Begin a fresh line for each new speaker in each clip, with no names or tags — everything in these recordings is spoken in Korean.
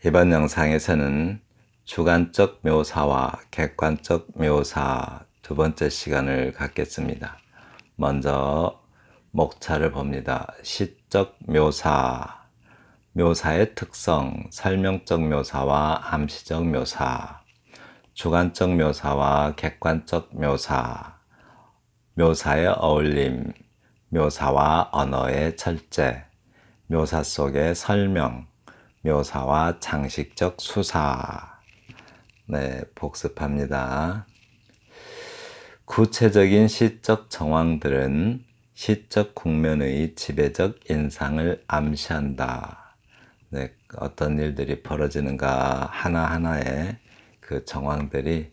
이번 영상에서는 주관적 묘사와 객관적 묘사 두 번째 시간을 갖겠습니다. 먼저 목차를 봅니다. 시적 묘사, 묘사의 특성, 설명적 묘사와 암시적 묘사, 주관적 묘사와 객관적 묘사, 묘사의 어울림, 묘사와 언어의 철제, 묘사 속의 설명, 묘사와 장식적 수사. 네, 복습합니다. 구체적인 시적 정황들은 시적 국면의 지배적 인상을 암시한다. 네, 어떤 일들이 벌어지는가 하나하나의 그 정황들이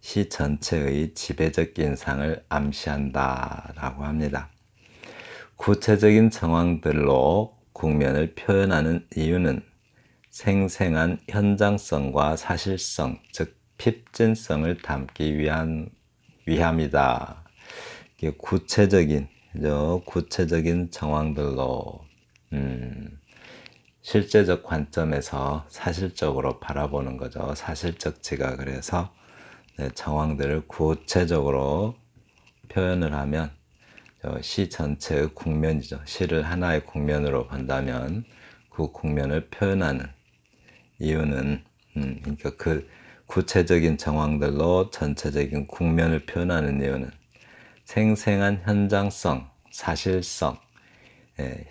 시 전체의 지배적 인상을 암시한다 라고 합니다. 구체적인 정황들로 국면을 표현하는 이유는 생생한 현장성과 사실성, 즉 핍진성을 담기 위함이다. 구체적인 정황들로 실제적 관점에서 사실적으로 바라보는 거죠. 사실적 지각을 해서 정황들을 구체적으로 표현을 하면 시 전체의 국면이죠. 시를 하나의 국면으로 본다면 그 국면을 표현하는 이유는 그러니까 그 구체적인 정황들로 전체적인 국면을 표현하는 이유는 생생한 현장성, 사실성,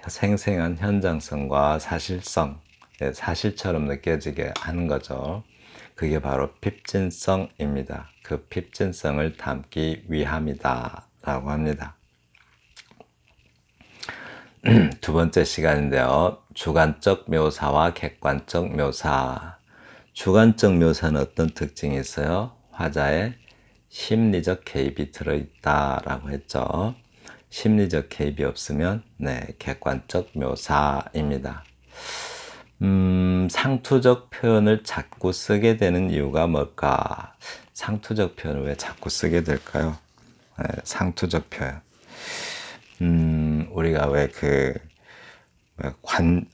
생생한 현장성과 사실성, 사실처럼 느껴지게 하는 거죠. 그게 바로 핍진성입니다. 그 핍진성을 담기 위함이다 라고 합니다. 두 번째 시간인데요. 주관적 묘사와 객관적 묘사. 주관적 묘사는 어떤 특징이 있어요? 화자의 심리적 개입이 들어있다라고 했죠. 심리적 개입이 없으면 객관적 묘사입니다. 상투적 표현을 자꾸 쓰게 되는 이유가 뭘까? 상투적 표현을 왜 자꾸 쓰게 될까요? 상투적 표현. 우리가 왜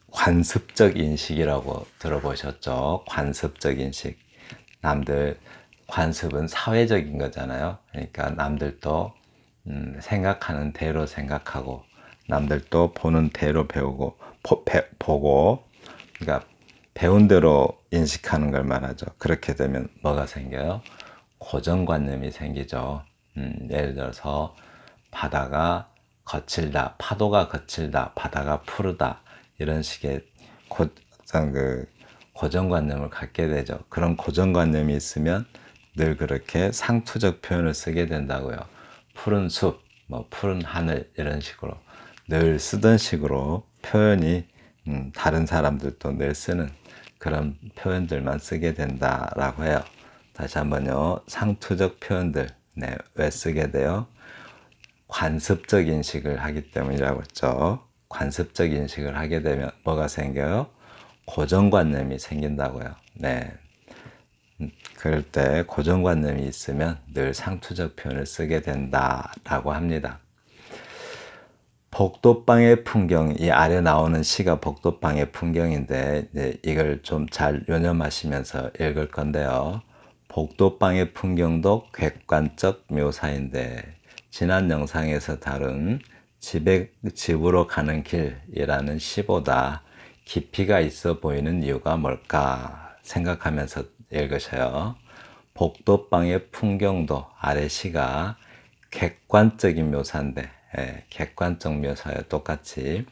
관습적 인식이라고 들어보셨죠? 관습적 인식. 관습은 사회적인 거잖아요. 그러니까 남들도 생각하는 대로 생각하고, 남들도 보는 대로 보고, 그러니까 배운 대로 인식하는 걸 말하죠. 그렇게 되면 뭐가 생겨요? 고정관념이 생기죠. 예를 들어서 바다가 거칠다, 파도가 거칠다, 바다가 푸르다, 이런 식의 고정관념을 갖게 되죠. 그런 고정관념이 있으면 늘 그렇게 상투적 표현을 쓰게 된다고요. 푸른 숲, 푸른 하늘, 이런 식으로 늘 쓰던 식으로 표현이 다른 사람들도 늘 쓰는 그런 표현들만 쓰게 된다라고 해요. 다시 한번요. 상투적 표현들, 왜 쓰게 돼요? 관습적 인식을 하기 때문이라고 했죠. 관습적 인식을 하게 되면 뭐가 생겨요? 고정관념이 생긴다고요. 그럴 때 고정관념이 있으면 늘 상투적 표현을 쓰게 된다라고 합니다. 복도방의 풍경, 이 아래 나오는 시가 복도방의 풍경인데 이걸 좀 잘 요념하시면서 읽을 건데요. 복도방의 풍경도 객관적 묘사인데 지난 영상에서 다룬 집으로 가는 길이라는 시보다 깊이가 있어 보이는 이유가 뭘까 생각하면서 읽으셔요. 복도방의 풍경도 아래 시가 객관적인 묘사인데, 객관적 묘사예요. 똑같이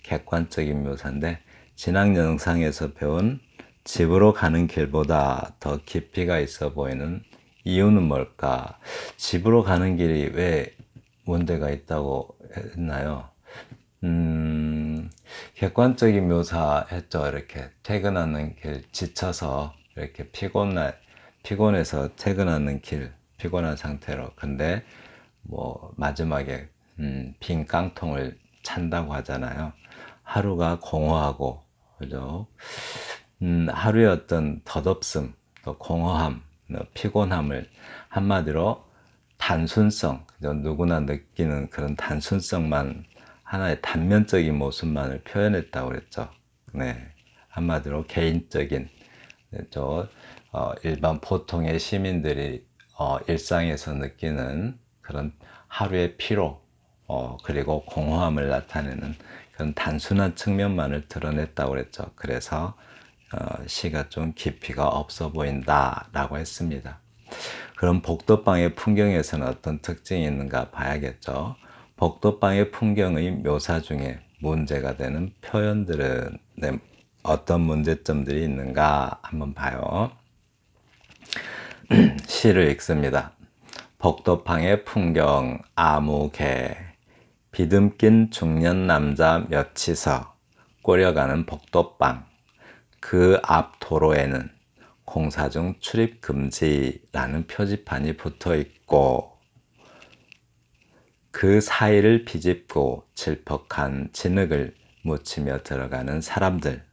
객관적인 묘사인데 지난 영상에서 배운 집으로 가는 길보다 더 깊이가 있어 보이는 이유는 뭘까? 집으로 가는 길이 왜 문제가 있다고 했나요? 객관적인 묘사 했죠. 이렇게 퇴근하는 길 지쳐서 이렇게 피곤해서 퇴근하는 길, 피곤한 상태로. 근데 마지막에 빈 깡통을 찬다고 하잖아요. 하루가 공허하고, 그죠? 하루의 어떤 덧없음, 또 공허함, 피곤함을 한마디로 단순성, 누구나 느끼는 그런 단순성만, 하나의 단면적인 모습만을 표현했다고 그랬죠. 한마디로 개인적인 또 일반 보통의 시민들이 일상에서 느끼는 그런 하루의 피로 그리고 공허함을 나타내는 그런 단순한 측면만을 드러냈다고 그랬죠. 그래서 시가 좀 깊이가 없어 보인다 라고 했습니다. 그럼 복덕방의 풍경에서는 어떤 특징이 있는가 봐야겠죠. 복덕방의 풍경의 묘사 중에 문제가 되는 표현들은 어떤 문제점들이 있는가 한번 봐요. 시를 읽습니다. 복덕방의 풍경 아무개 비듬낀 중년 남자 몇이서 꼬려가는 복덕방 그 앞 도로에는 공사 중 출입 금지라는 표지판이 붙어 있고 그 사이를 비집고 질퍽한 진흙을 묻히며 들어가는 사람들,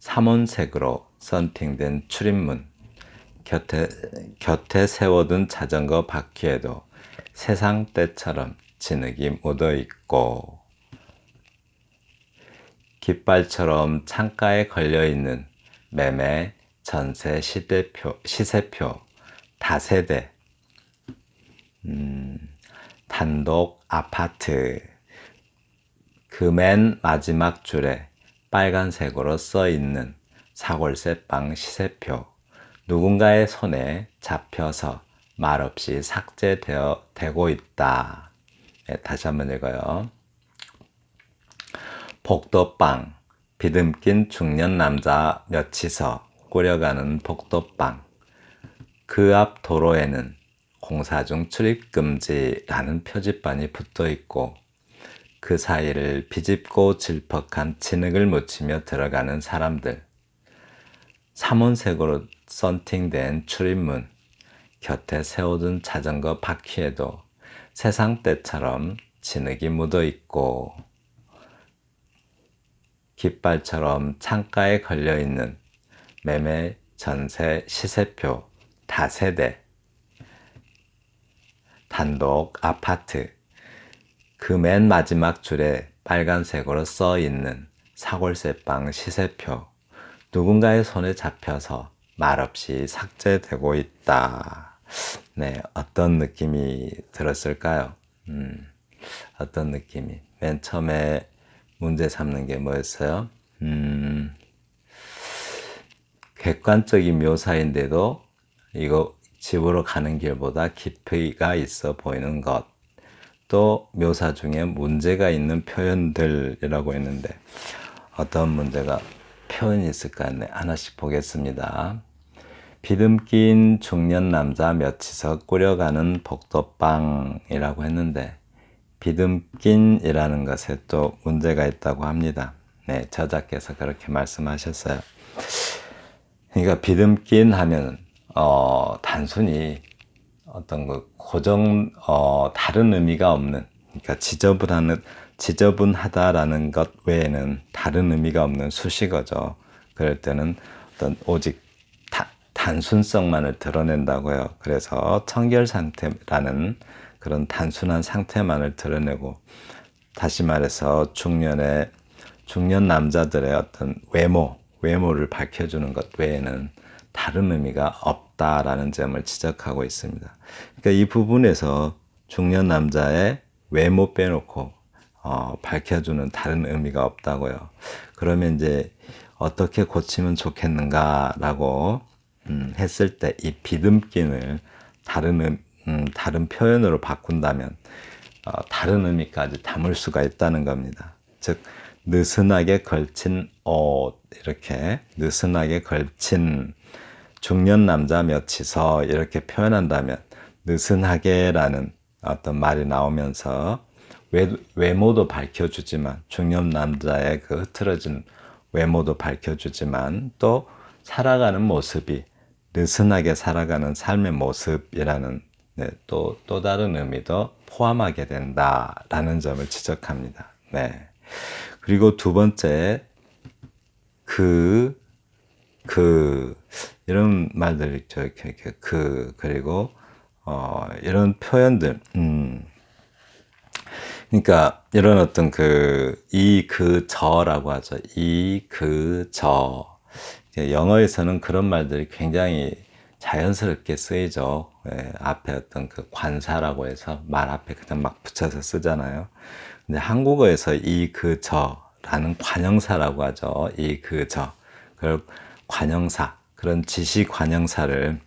삼원색으로 썬팅된 출입문, 곁에 세워둔 자전거 바퀴에도 세상 때처럼 진흙이 묻어 있고 깃발처럼 창가에 걸려있는 매매, 전세, 시세표, 다세대, 단독 아파트, 그 맨 마지막 줄에 빨간색으로 써있는 사골세빵 시세표, 누군가의 손에 잡혀서 말없이 삭제되고 있다. 네, 다시 한번 읽어요. 복덕방, 비듬낀 중년 남자 몇이서 꾸려가는 복덕방. 그 앞 도로에는 공사 중 출입금지라는 표지판이 붙어 있고 그 사이를 비집고 질퍽한 진흙을 묻히며 들어가는 사람들. 삼원색으로 썬팅된 출입문, 곁에 세워둔 자전거 바퀴에도 세상 때처럼 진흙이 묻어 있고 깃발처럼 창가에 걸려있는 매매, 전세, 시세표, 다세대, 단독 아파트, 그 맨 마지막 줄에 빨간색으로 써있는 사골세빵 시세표, 누군가의 손에 잡혀서 말없이 삭제되고 있다. 네, 어떤 느낌이 들었을까요? 어떤 느낌이? 맨 처음에 문제 삼는 게 뭐였어요? 객관적인 묘사인데도 이거 집으로 가는 길보다 깊이가 있어 보이는 것. 또 묘사 중에 문제가 있는 표현들이라고 했는데 어떤 문제가 표현이 있을까 하나씩 보겠습니다. 비듬낀 중년 남자 몇이서 꾸려가는 복덕방이라고 했는데 비듬낀이라는 것에 또 문제가 있다고 합니다. 네, 저자께서 그렇게 말씀하셨어요. 그러니까 비듬낀 하면 단순히 어떤 그 다른 의미가 없는, 그러니까 지저분하다라는 것 외에는 다른 의미가 없는 수식어죠. 그럴 때는 어떤 오직 단순성만을 드러낸다고요. 그래서 청결 상태라는 그런 단순한 상태만을 드러내고, 다시 말해서 중년 남자들의 어떤 외모를 밝혀주는 것 외에는 다른 의미가 없다라는 점을 지적하고 있습니다. 그러니까 이 부분에서 중년 남자의 외모 빼놓고 밝혀주는 다른 의미가 없다고요. 그러면 이제 어떻게 고치면 좋겠는가라고 했을 때 이 비듬기를 다른 표현으로 바꾼다면 다른 의미까지 담을 수가 있다는 겁니다. 즉 느슨하게 걸친 옷, 이렇게 느슨하게 걸친 중년 남자 몇이서 이렇게 표현한다면 느슨하게라는 어떤 말이 나오면서 외모도 밝혀주지만 중년 남자의 그 흐트러진 외모도 밝혀주지만 또 살아가는 모습이 느슨하게 살아가는 삶의 모습이라는 또 다른 의미도 포함하게 된다라는 점을 지적합니다. 네. 그리고 두 번째 이런 말들 있죠. 그리고 이런 표현들. 그러니까 이런 어떤 저라고 하죠. 영어에서는 그런 말들이 굉장히 자연스럽게 쓰이죠. 앞에 어떤 그 관사라고 해서 말 앞에 그냥 막 붙여서 쓰잖아요. 근데 한국어에서 이, 그, 저라는 관형사라고 하죠. 이, 그, 저. 그걸 관형사, 그런 지시 관형사를,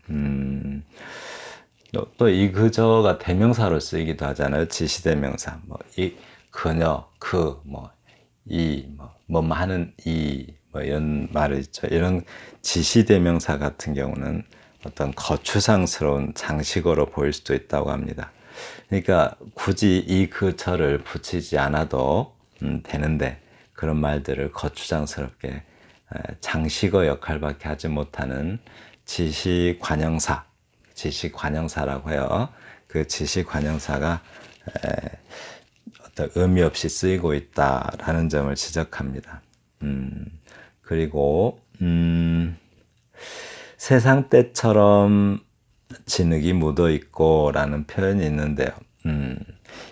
또 이, 그, 저가 대명사로 쓰이기도 하잖아요. 지시대명사. 뭐, 이, 그녀, 그, 뭐, 이, 뭐 하는 이, 뭐 이런 말이 있죠. 이런 지시대명사 같은 경우는 어떤 거추장스러운 장식어로 보일 수도 있다고 합니다. 그러니까 굳이 이, 그, 저를 붙이지 않아도 되는데 그런 말들을 거추장스럽게 장식어 역할밖에 하지 못하는 지시관형사, 지시관형사라고 해요. 그 지시관형사가 어떤 의미 없이 쓰이고 있다라는 점을 지적합니다. 그리고 세상 때처럼 진흙이 묻어 있고라는 표현이 있는데요.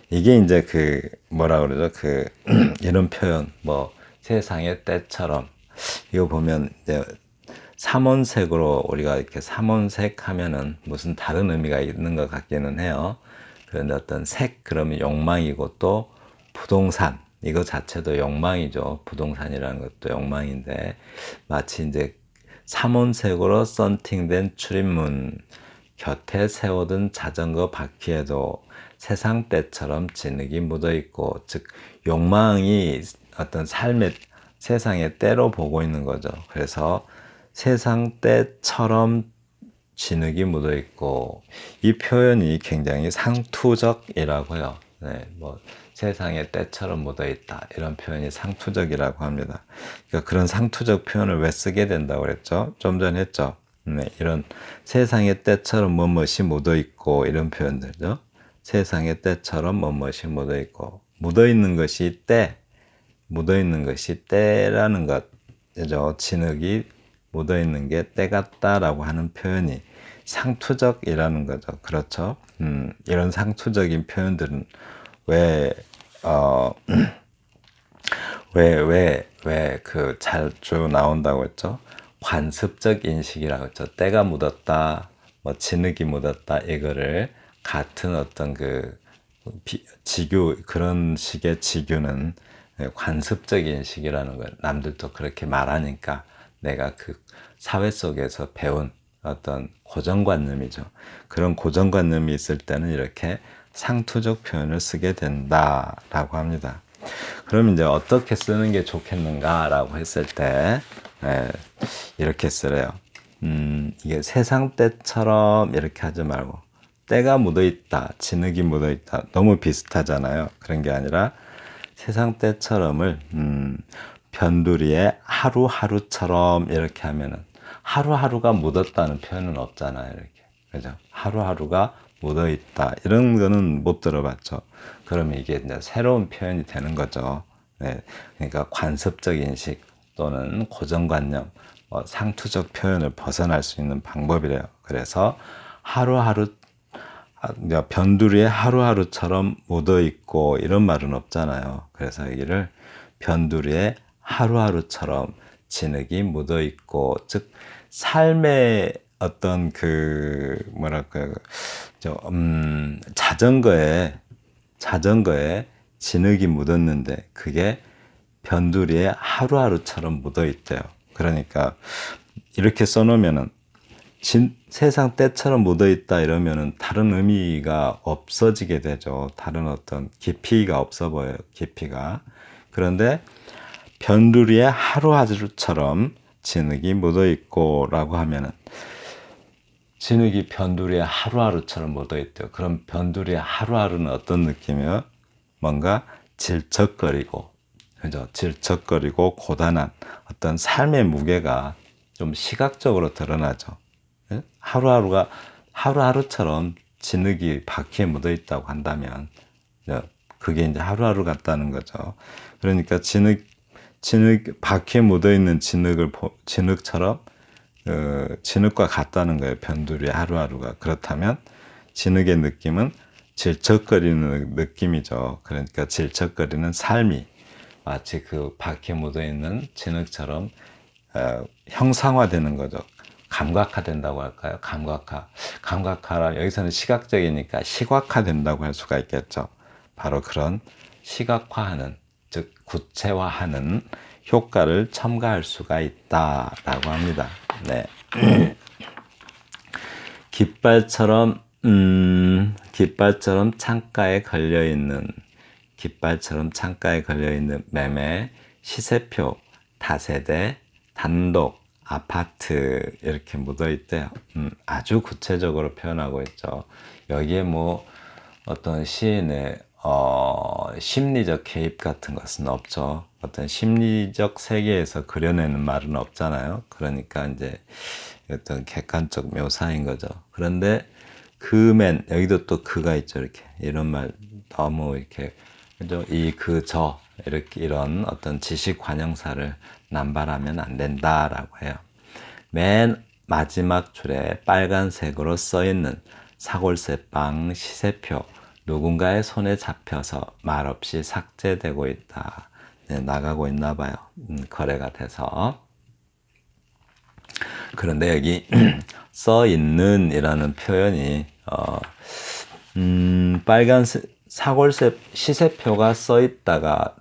이게 이제 그 뭐라 그러죠? 그 이런 표현, 뭐 세상의 때처럼, 이거 보면 이제 삼원색으로 우리가 이렇게 삼원색 하면은 무슨 다른 의미가 있는 것 같기는 해요. 그런데 어떤 색 그러면 욕망이고, 또 부동산 이거 자체도 욕망이죠. 부동산이라는 것도 욕망인데, 마치 이제 삼원색으로 썬팅된 출입문 곁에 세워둔 자전거 바퀴에도 세상 때처럼 진흙이 묻어 있고, 즉 욕망이 어떤 삶의 세상의 때로 보고 있는 거죠. 그래서 세상 때처럼 진흙이 묻어 있고, 이 표현이 굉장히 상투적이라고 해요. 네, 뭐 세상의 때처럼 묻어 있다, 이런 표현이 상투적이라고 합니다. 그러니까 그런 상투적 표현을 왜 쓰게 된다고 그랬죠? 좀 전에 했죠. 네, 이런 세상의 때처럼 뭐뭇이 묻어 있고, 이런 표현들죠. 세상의 때처럼 뭐뭇이 묻어 있고, 묻어 있는 것이 때, 묻어 있는 것이 때라는 것이죠. 진흙이 묻어 있는 게 때 같다라고 하는 표현이 상투적이라는 거죠. 그렇죠? 이런 상투적인 표현들은 왜, 어, 왜 자주 나온다고 했죠? 관습적 인식이라고 했죠. 때가 묻었다, 뭐 진흙이 묻었다, 이거를 같은 어떤 지규, 그런 식의 지규는 관습적 인식이라는 거예요. 남들도 그렇게 말하니까 내가 그 사회 속에서 배운 어떤 고정관념이죠. 그런 고정관념이 있을 때는 이렇게 상투적 표현을 쓰게 된다라고 합니다. 그럼 이제 어떻게 쓰는 게 좋겠는가라고 했을 때, 이렇게 쓰래요. 이게 세상 때처럼 이렇게 하지 말고, 때가 묻어 있다, 진흙이 묻어 있다, 너무 비슷하잖아요. 그런 게 아니라 세상 때처럼을 변두리에 하루하루처럼 이렇게 하면은, 하루하루가 묻었다는 표현은 없잖아요. 이렇게, 그죠? 하루하루가 묻어 있다, 이런 거는 못 들어봤죠. 그러면 이게 이제 새로운 표현이 되는 거죠. 네, 그러니까 관습적 인식 또는 고정관념, 상투적 표현을 벗어날 수 있는 방법이래요. 그래서 하루하루, 변두리에 하루하루처럼 묻어 있고, 이런 말은 없잖아요. 그래서 여기를 변두리에 하루하루처럼 진흙이 묻어 있고, 즉 삶의 어떤 뭐랄까요, 자전거에 진흙이 묻었는데 그게 변두리에 하루하루처럼 묻어 있대요. 그러니까 이렇게 써놓으면은 세상 때처럼 묻어 있다 이러면은 다른 의미가 없어지게 되죠. 다른 어떤 깊이가 없어 보여요. 깊이가. 그런데 변두리에 하루하루처럼 진흙이 묻어 있고라고 하면은, 진흙이 변두리에 하루하루처럼 묻어 있대요. 그럼 변두리에 하루하루는 어떤 느낌이에요? 뭔가 질척거리고, 그죠? 질척거리고 고단한 어떤 삶의 무게가 좀 시각적으로 드러나죠. 예? 하루하루처럼 진흙이 바퀴에 묻어 있다고 한다면, 그게 이제 하루하루 같다는 거죠. 그러니까 바퀴에 묻어 있는 진흙처럼 진흙과 같다는 거예요. 변두리의 하루하루가. 그렇다면 진흙의 느낌은 질척거리는 느낌이죠. 그러니까 질척거리는 삶이 마치 그 바퀴에 묻어 있는 진흙처럼 형상화되는 거죠. 감각화된다고 할까요? 감각화라 여기서는 시각적이니까 시각화된다고 할 수가 있겠죠. 바로 그런 시각화하는, 즉 구체화하는 효과를 첨가할 수가 있다라고 합니다. 네. 깃발처럼 창가에 걸려 있는 매매, 시세표, 다세대, 단독, 아파트 이렇게 묻어 있대요. 아주 구체적으로 표현하고 있죠. 여기에 뭐 어떤 시인의 심리적 개입 같은 것은 없죠. 어떤 심리적 세계에서 그려내는 말은 없잖아요. 그러니까 이제 어떤 객관적 묘사인 거죠. 그런데 그맨 여기도 또 그가 있죠. 이렇게 이런 말 너무 이렇게 그죠? 이렇게 이런 어떤 지식 관형사를 남발하면 안 된다라고 해요. 맨 마지막 줄에 빨간색으로 써 있는 사골세빵 시세표 누군가의 손에 잡혀서 말없이 삭제되고 있다. 네, 나가고 있나 봐요. 거래가 돼서. 그런데 여기 써 있는 이라는 표현이 빨간색 사골세 시세표가 써 있다가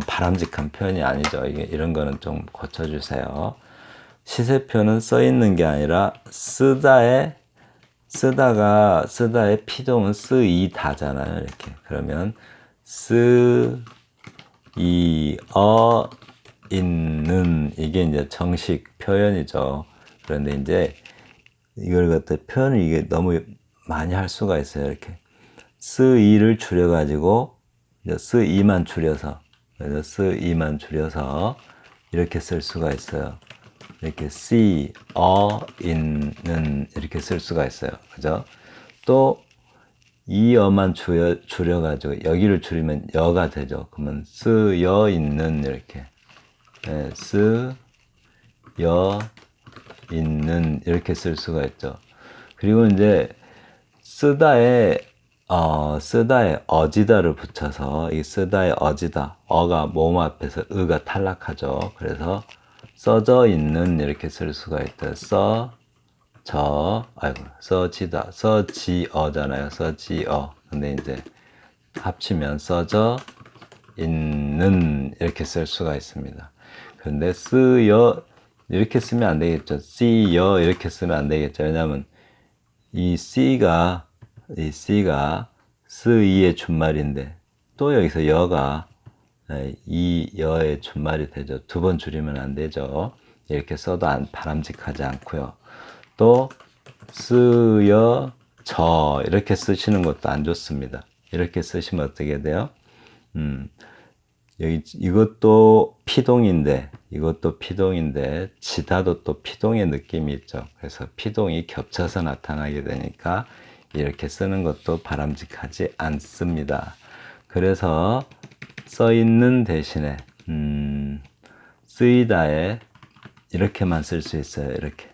바람직한 표현이 아니죠. 이런 거는 좀 고쳐주세요. 시세표는 써 있는 게 아니라 쓰다의 피동은 쓰이다잖아요. 이렇게 그러면 있는 이게 이제 정식 표현이죠. 그런데 이제 이걸 갖다 표현을 이게 너무 많이 할 수가 있어요. 이렇게 쓰이를 줄여가지고 쓰이만 줄여서 그래서 쓰이만 줄여서 이렇게 쓸 수가 있어요. 이렇게 있는 이렇게 쓸 수가 있어요. 그죠? 또 이어만 줄여가지고 여기를 줄이면 여가 되죠. 그러면 쓰여 있는 이렇게 쓰여 있는 이렇게 쓸 수가 있죠. 그리고 이제 쓰다에 어지다를 붙여서 이 쓰다에 어지다 어가 모음 앞에서 의가 탈락하죠. 그래서 써져 있는 이렇게 쓸 수가 있다. 써지다 써지어잖아요. 써지어. 근데 이제 합치면 써져 있는 이렇게 쓸 수가 있습니다. 그런데 쓰여 이렇게 쓰면 안 되겠죠. 쓰여 이렇게 쓰면 안 되겠죠. 왜냐하면 이 C가 쓰이의 준말인데 또 여기서 여가 이 여의 준말이 되죠. 두 번 줄이면 안 되죠. 이렇게 써도 바람직하지 않고요. 또 쓰여 저 이렇게 쓰시는 것도 안 좋습니다. 이렇게 쓰시면 어떻게 돼요? 이것도 피동인데 지다도 또 피동의 느낌이 있죠. 그래서 피동이 겹쳐서 나타나게 되니까 이렇게 쓰는 것도 바람직하지 않습니다. 그래서 써 있는 대신에 쓰이다에 이렇게만 쓸 수 있어요. 이렇게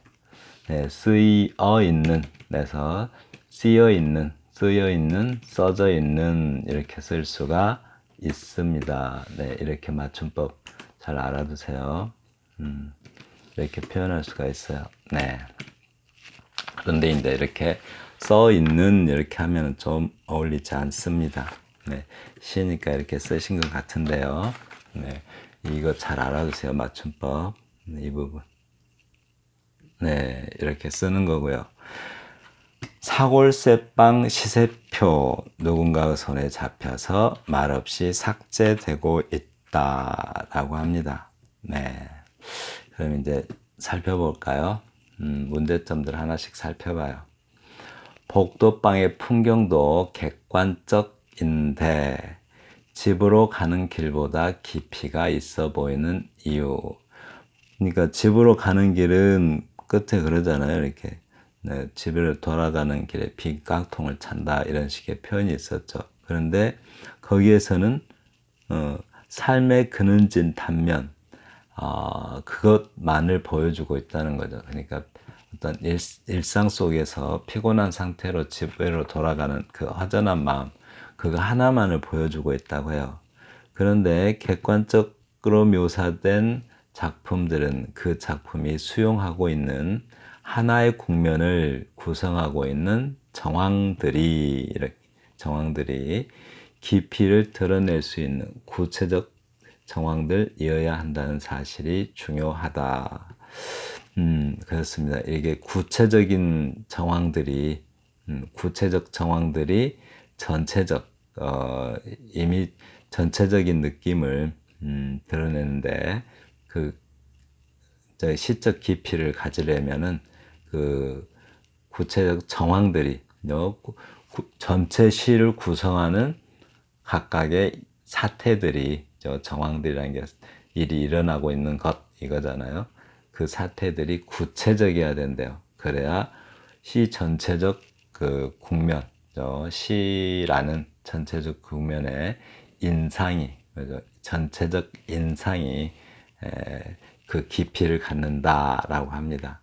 쓰여 있는 그래서 쓰여 있는 써져 있는 이렇게 쓸 수가 있습니다. 네, 이렇게 맞춤법 잘 알아두세요. 이렇게 표현할 수가 있어요. 네. 그런데 이제 이렇게 써 있는 이렇게 하면 좀 어울리지 않습니다. 네, 시니까 이렇게 쓰신 것 같은데요. 네, 이거 잘 알아두세요. 맞춤법 이 부분. 네, 이렇게 쓰는 거고요. 사골세빵 시세표 누군가의 손에 잡혀서 말없이 삭제되고 있다라고 합니다. 네, 그럼 이제 살펴볼까요? 문제점들 하나씩 살펴봐요. 복도방의 풍경도 객관적인데 집으로 가는 길보다 깊이가 있어 보이는 이유. 그러니까 집으로 가는 길은 끝에 그러잖아요. 이렇게 네, 집으로 돌아가는 길에 빈 깡통을 찬다 이런 식의 표현이 있었죠. 그런데 거기에서는 삶의 그늘진 단면 그것만을 보여주고 있다는 거죠. 그러니까 어떤 일상 속에서 피곤한 상태로 집으로 돌아가는 그 허전한 마음 그거 하나만을 보여주고 있다고 해요. 그런데 객관적으로 묘사된 작품들은 그 작품이 수용하고 있는 하나의 국면을 구성하고 있는 정황들이 깊이를 드러낼 수 있는 구체적 정황들이어야 한다는 사실이 중요하다. 그렇습니다. 이게 구체적인 정황들이 전체적 이미 전체적인 느낌을 드러내는데 그 시적 깊이를 가지려면은 그 구체적 정황들이 전체 시를 구성하는 각각의 사태들이 정황들이라는 게 일이 일어나고 있는 것 이거잖아요. 그 사태들이 구체적이어야 된대요. 그래야 시 전체적 그 국면, 시라는 전체적 국면의 인상이, 전체적 인상이 그 깊이를 갖는다라고 합니다.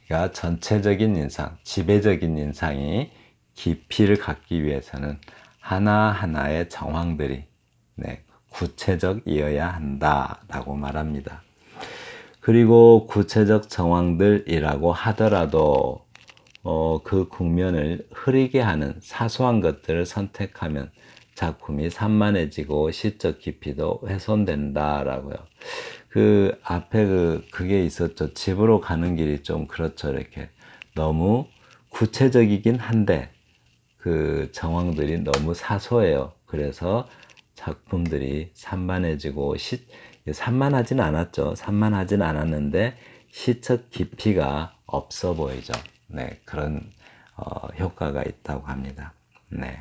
그러니까 전체적인 인상, 지배적인 인상이 깊이를 갖기 위해서는 하나하나의 정황들이 구체적이어야 한다라고 말합니다. 그리고 구체적 정황들이라고 하더라도 그 국면을 흐리게 하는 사소한 것들을 선택하면 작품이 산만해지고 시적 깊이도 훼손된다라고요. 그 앞에 그게 있었죠. 집으로 가는 길이 좀 그렇죠. 이렇게 너무 구체적이긴 한데 그 정황들이 너무 사소해요. 그래서 작품들이 산만해지고 산만하진 않았죠. 산만하진 않았는데 시적 깊이가 없어 보이죠. 네, 그런 효과가 있다고 합니다. 네.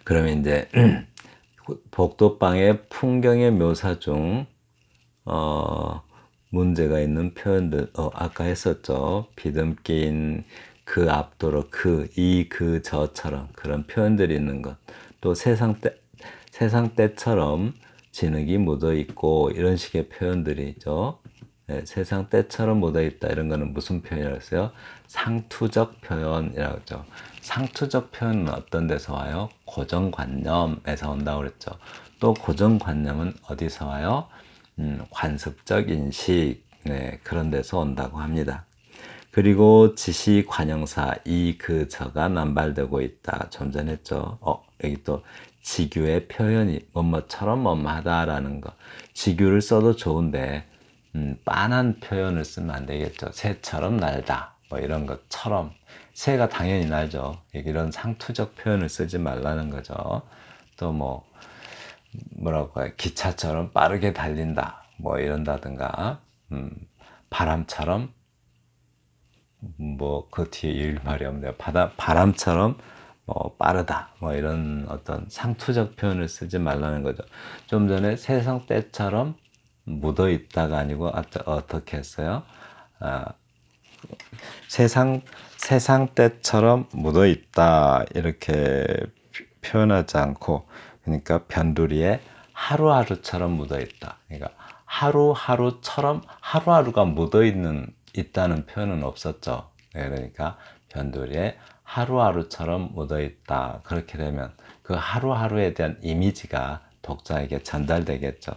그러면 이제 복도방의 풍경의 묘사 중 문제가 있는 표현들 아까 했었죠. 비듬기인 그 앞도로 그 저처럼 그런 표현들이 있는 것. 또 세상 때처럼 진흙이 묻어 있고 이런 식의 표현들이 있죠. 네, 세상 때처럼 묻어 있다 이런 거는 무슨 표현이라고 했어요? 상투적 표현이라고 했죠. 상투적 표현은 어떤 데서 와요? 고정관념에서 온다고 그랬죠. 또 고정관념은 어디서 와요? 관습적 인식, 그런 데서 온다고 합니다. 그리고 지시 관형사 그 저가 남발되고 있다. 좀 전에 했죠. 여기 또 지규의 표현이 뭐뭐처럼 뭐뭐하다라는 거. 지규를 써도 좋은데 빤한 표현을 쓰면 안 되겠죠. 새처럼 날다. 뭐 이런 것처럼. 새가 당연히 날죠. 이런 상투적 표현을 쓰지 말라는 거죠. 또 뭐라고 해요? 기차처럼 빠르게 달린다. 뭐 이런다든가. 바람처럼 그 뒤에 일말이 없네요. 바람처럼 빠르다. 뭐 이런 어떤 상투적 표현을 쓰지 말라는 거죠. 좀 전에 세상 때처럼 묻어 있다가 아니고 어떻게 했어요? 세상 때처럼 묻어 있다 이렇게 표현하지 않고 그러니까 변두리에 하루하루처럼 묻어 있다. 그러니까 하루하루처럼 하루하루가 묻어 있다는 표현은 없었죠. 그러니까 변두리에 하루하루처럼 묻어 있다. 그렇게 되면 그 하루하루에 대한 이미지가 독자에게 전달되겠죠.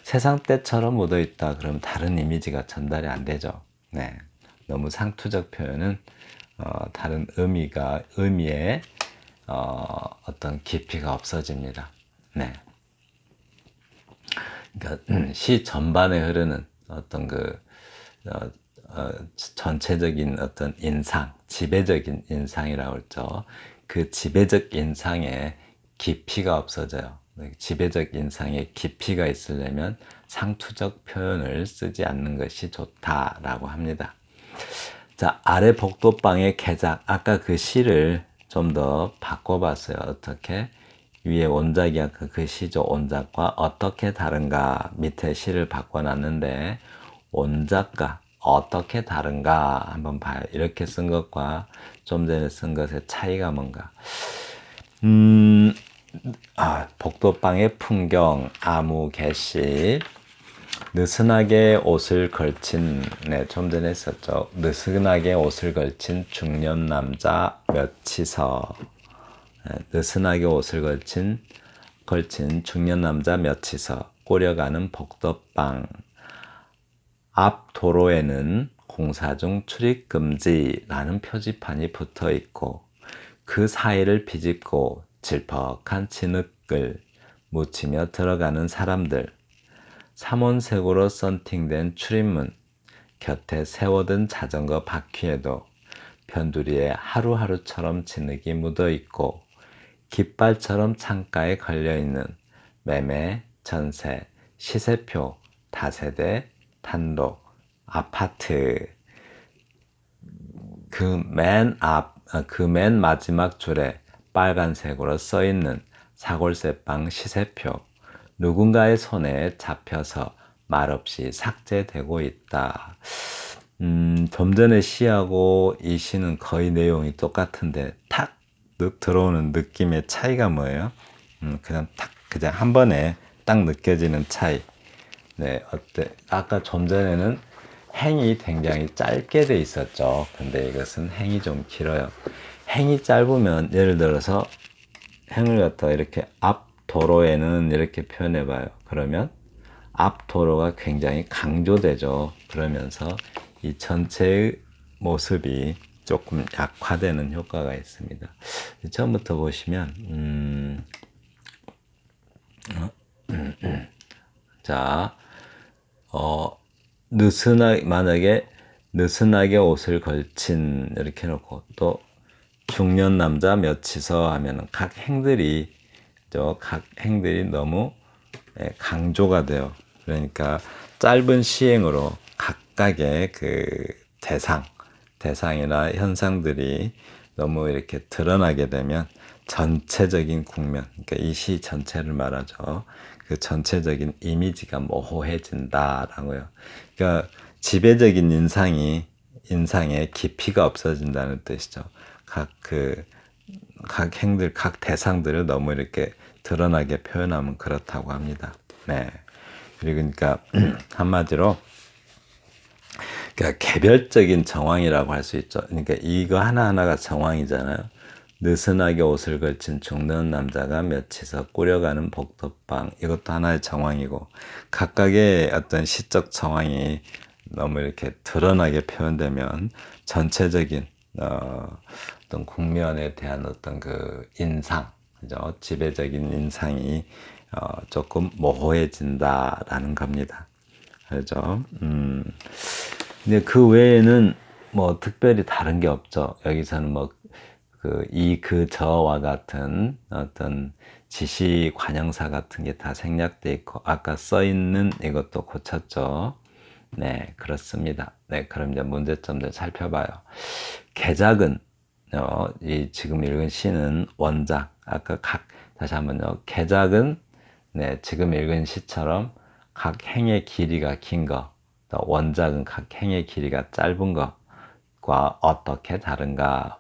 세상 때처럼 묻어 있다. 그러면 다른 이미지가 전달이 안 되죠. 네. 너무 상투적 표현은 다른 의미의 어떤 깊이가 없어집니다. 네. 그러니까 시 전반에 흐르는 어떤 전체적인 어떤 인상, 지배적인 인상이라고 했죠. 그 지배적 인상에 깊이가 없어져요. 지배적 인상에 깊이가 있으려면 상투적 표현을 쓰지 않는 것이 좋다라고 합니다. 자, 아래 복도방의 개작. 아까 그 시를 좀 더 바꿔봤어요. 어떻게? 위에 원작이 아까 그 시조 원작과 어떻게 다른가 밑에 시를 바꿔놨는데 원작과 어떻게 다른가 한번 봐요. 이렇게 쓴 것과 좀 전에 쓴 것의 차이가 뭔가. 복도방의 풍경, 아무 개시. 느슨하게 옷을 걸친, 좀 전에 했었죠. 느슨하게 옷을 걸친 중년 남자 몇이서. 느슨하게 옷을 걸친 중년 남자 몇이서 꾸려가는 복도방. 앞 도로에는 공사 중 출입 금지라는 표지판이 붙어 있고 그 사이를 비집고 질퍽한 진흙을 묻히며 들어가는 사람들, 삼원색으로 썬팅된 출입문, 곁에 세워둔 자전거 바퀴에도 변두리에 하루하루처럼 진흙이 묻어있고 깃발처럼 창가에 걸려있는 매매, 전세, 시세표, 다세대, 단독, 아파트, 그 맨 마지막 줄에 빨간색으로 써있는 사골세빵 시세표, 누군가의 손에 잡혀서 말없이 삭제되고 있다. 좀 전에 시하고 이 시는 거의 내용이 똑같은데 탁 들어오는 느낌의 차이가 뭐예요? 그냥 한 번에 딱 느껴지는 차이. 네, 어때? 아까 좀 전에는 행이 굉장히 짧게 돼 있었죠. 근데 이것은 행이 좀 길어요. 행이 짧으면 예를 들어서 행을 갖다가 이렇게 앞 도로에는 이렇게 표현해 봐요. 그러면 앞 도로가 굉장히 강조되죠. 그러면서 이 전체의 모습이 조금 약화되는 효과가 있습니다. 처음부터 보시면 자, 만약에 느슨하게 옷을 걸친 이렇게 놓고 또 중년 남자 몇이서 하면은 각 행들이 너무 강조가 돼요. 그러니까 짧은 시행으로 각각의 그 대상이나 현상들이 너무 이렇게 드러나게 되면 전체적인 국면, 그러니까 이 시 전체를 말하죠. 그 전체적인 이미지가 모호해진다라고요. 그러니까 지배적인 인상의 깊이가 없어진다는 뜻이죠. 각 행들, 각 대상들을 너무 이렇게 드러나게 표현하면 그렇다고 합니다. 네. 그러니까 한마디로 그러니까 개별적인 정황이라고 할 수 있죠. 그러니까 이거 하나하나가 정황이잖아요. 느슨하게 옷을 걸친 중년 남자가 며치서 꾸려가는 복덕방, 이것도 하나의 정황이고 각각의 어떤 시적 정황이 너무 이렇게 드러나게 표현되면 전체적인 어떤 국면에 대한 어떤 그 인상, 그죠? 지배적인 인상이 조금 모호해진다라는 겁니다. 그죠? 근데 그 외에는 뭐 특별히 다른 게 없죠. 여기서는 뭐 저와 같은 어떤 지시 관형사 같은 게 다 생략돼 있고 아까 써 있는 이것도 고쳤죠. 네, 그렇습니다. 네, 그럼 이제 문제점들 살펴봐요. 개작은 이 지금 읽은 시는 원작. 다시 한번요. 개작은 네, 지금 읽은 시처럼 각 행의 길이가 긴 거, 또 원작은 각 행의 길이가 짧은 것과 어떻게 다른가?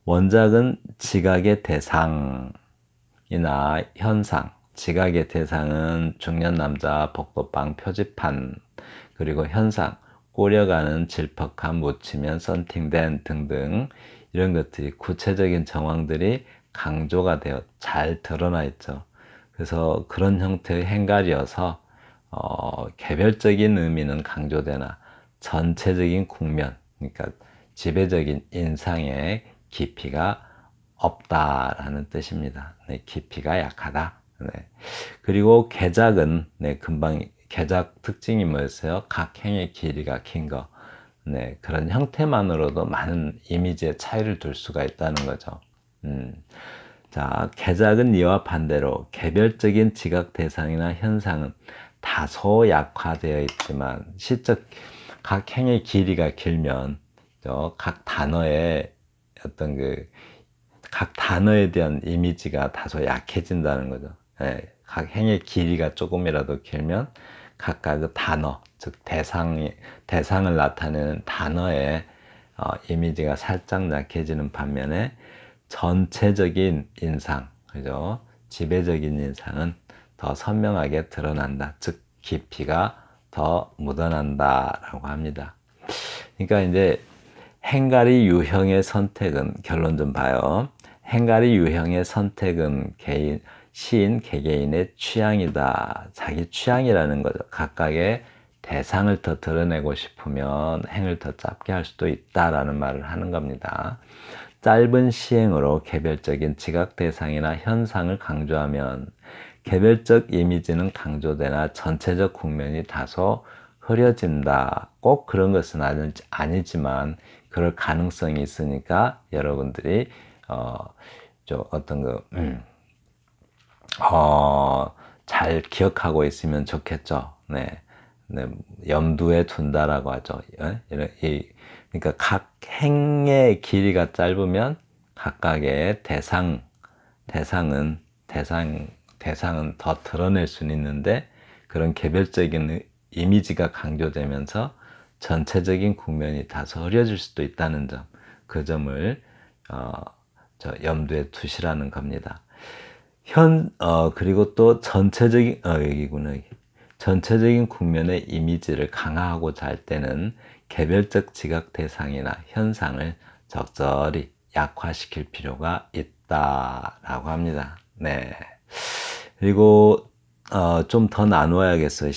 원작은 지각의 대상이나 현상, 지각의 대상은 중년 남자 복도방 표지판, 그리고 현상, 꼬려가는 질퍽함 묻히면 썬팅된 등등 이런 것들이 구체적인 정황들이 강조가 되어 잘 드러나 있죠. 그래서 그런 형태의 행갈이어서 개별적인 의미는 강조되나 전체적인 국면, 그러니까 지배적인 인상의 깊이가 없다라는 뜻입니다. 네, 깊이가 약하다. 네. 그리고 개작은 금방 개작 특징이 뭐였어요? 각 행의 길이가 긴 거. 네, 그런 형태만으로도 많은 이미지의 차이를 둘 수가 있다는 거죠. 자, 개작은 이와 반대로 개별적인 지각 대상이나 현상은 다소 약화되어 있지만 각 행의 길이가 길면 각 단어의 어떤 각 단어에 대한 이미지가 다소 약해진다는 거죠. 예, 각 행의 길이가 조금이라도 길면 각각 그 단어, 즉 대상을 나타내는 단어의 이미지가 살짝 약해지는 반면에 전체적인 인상, 그죠? 지배적인 인상은 더 선명하게 드러난다. 즉 깊이가 더 묻어난다라고 합니다. 그러니까 이제 행가리 유형의 선택은 결론 좀 봐요. 행가리 유형의 선택은 시인 개개인의 취향이다. 자기 취향이라는 거죠. 각각의 대상을 더 드러내고 싶으면 행을 더 짧게 할 수도 있다라는 말을 하는 겁니다. 짧은 시행으로 개별적인 지각 대상이나 현상을 강조하면 개별적 이미지는 강조되나 전체적 국면이 다소 흐려진다. 꼭 그런 것은 아니지만 그럴 가능성이 있으니까 여러분들이 어떤 잘 기억하고 있으면 좋겠죠. 네. 네, 염두에 둔다라고 하죠. 그러니까 각 행의 길이가 짧으면 각각의 대상은 더 드러낼 수는 있는데 그런 개별적인 이미지가 강조되면서 전체적인 국면이 다소 흐려질 수도 있다는 점, 그 점을 염두에 두시라는 겁니다. 그리고 또 여기구나. 전체적인 국면의 이미지를 강화하고자 할 때는 개별적 지각 대상이나 현상을 적절히 약화시킬 필요가 있다라고 합니다. 네. 그리고 좀 더 나누어야겠어요.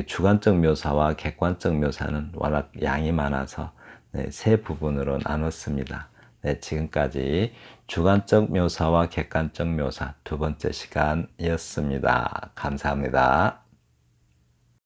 주관적 묘사와 객관적 묘사는 워낙 양이 많아서 네, 세 부분으로 나눴습니다. 네, 지금까지 주관적 묘사와 객관적 묘사 두 번째 시간이었습니다. 감사합니다.